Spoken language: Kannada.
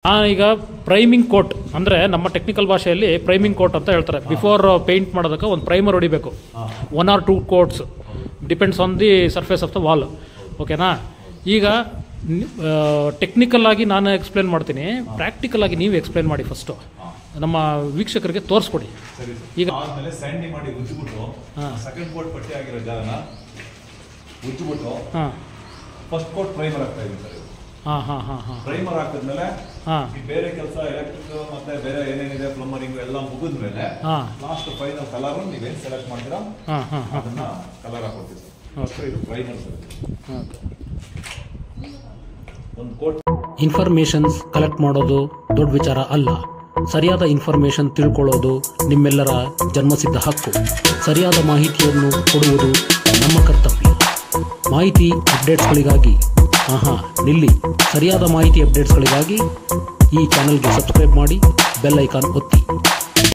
ಈಗ ಪ್ರೈಮಿಂಗ್ ಕೋಟ್ ಅಂದರೆ ನಮ್ಮ ಟೆಕ್ನಿಕಲ್ ಭಾಷೆಯಲ್ಲಿ ಪ್ರೈಮಿಂಗ್ ಕೋಟ್ ಅಂತ ಹೇಳ್ತಾರೆ. ಬಿಫೋರ್ ಪೇಂಟ್ ಮಾಡೋದಕ್ಕೆ ಒಂದು ಪ್ರೈಮರ್ ಹೊಡಿಬೇಕು, 1 or 2 quotes, depends on the surface of the wall. ಓಕೆನಾ? ಈಗ ಟೆಕ್ನಿಕಲ್ ಆಗಿ ನಾನು ಎಕ್ಸ್ಪ್ಲೇನ್ ಮಾಡ್ತೀನಿ, ಪ್ರಾಕ್ಟಿಕಲ್ ಆಗಿ ನೀವು ಎಕ್ಸ್ಪ್ಲೇನ್ ಮಾಡಿ ಫಸ್ಟು, ನಮ್ಮ ವೀಕ್ಷಕರಿಗೆ ತೋರಿಸ್ಕೊಡಿ. ಈಗ ಆಮೇಲೆ ಸ್ಯಾಂಡಿ ಮಾಡಿ ಉಜ್ಜಿಬಿಟ್ಟು ಸೆಕೆಂಡ್ ಕೋಟ್ ಪಟ್ಟಿ ಆಗಿರೋ ಜಾಗನ ಉಜ್ಜಿಬಿಟ್ಟು ಫಸ್ಟ್ ಕೋಟ್ ಪ್ರೈಮರ್ ಆಗ್ತಾ ಇದೆ ಸರ್. ಪ್ರೈಮರ್ ಹಾಕಿದ್ಮೇಲೆ ಬೇರೆ ಕೆಲಸ ಎಲೆಕ್ಟ್ರಿಕ್ ಮತ್ತೆ ಬೇರೆ ಏನೇನಿದೆ ಪ್ಲಂಬರಿಂಗ್ ಎಲ್ಲ ಮುಗಿದ್ಮೇಲೆ ಲಾಸ್ಟ್ ಫೈನಲ್ ಕಲರ್ ನೀವೇನು ಸೆಲೆಕ್ಟ್ ಮಾಡ್ತೀರಾ ಅದನ್ನ ಕಲರ್ ಹಾಕೊಡ್ತೀವಿ ಸರ್. ಇದು ಪ್ರೈಮರ್ ಸರ್. ಒಂದು ಕೋಟ್ ಇನ್ಫಾರ್ಮೇಷನ್ಸ್ ಕಲೆಕ್ಟ್ ಮಾಡೋದು ದೊಡ್ಡ ವಿಚಾರ ಅಲ್ಲ. ಸರಿಯಾದ ಇನ್ಫಾರ್ಮೇಷನ್ ತಿಳ್ಕೊಳ್ಳೋದು ನಿಮ್ಮೆಲ್ಲರ ಜನ್ಮಸಿದ್ಧ ಹಕ್ಕು. ಸರಿಯಾದ ಮಾಹಿತಿಯನ್ನು ಕೊಡುವುದು ನಮ್ಮ ಕರ್ತವ್ಯ. ಮಾಹಿತಿ ಅಪ್ಡೇಟ್ಸ್ಗಳಿಗಾಗಿ ನಿಲ್ಲಿ. ಸರಿಯಾದ ಮಾಹಿತಿ ಅಪ್ಡೇಟ್ಸ್ಗಳಿಗಾಗಿ ಈ ಚಾನಲ್ಗೆ ಸಬ್ಸ್ಕ್ರೈಬ್ ಮಾಡಿ, ಬೆಲ್ ಐಕಾನ್ ಒತ್ತಿ.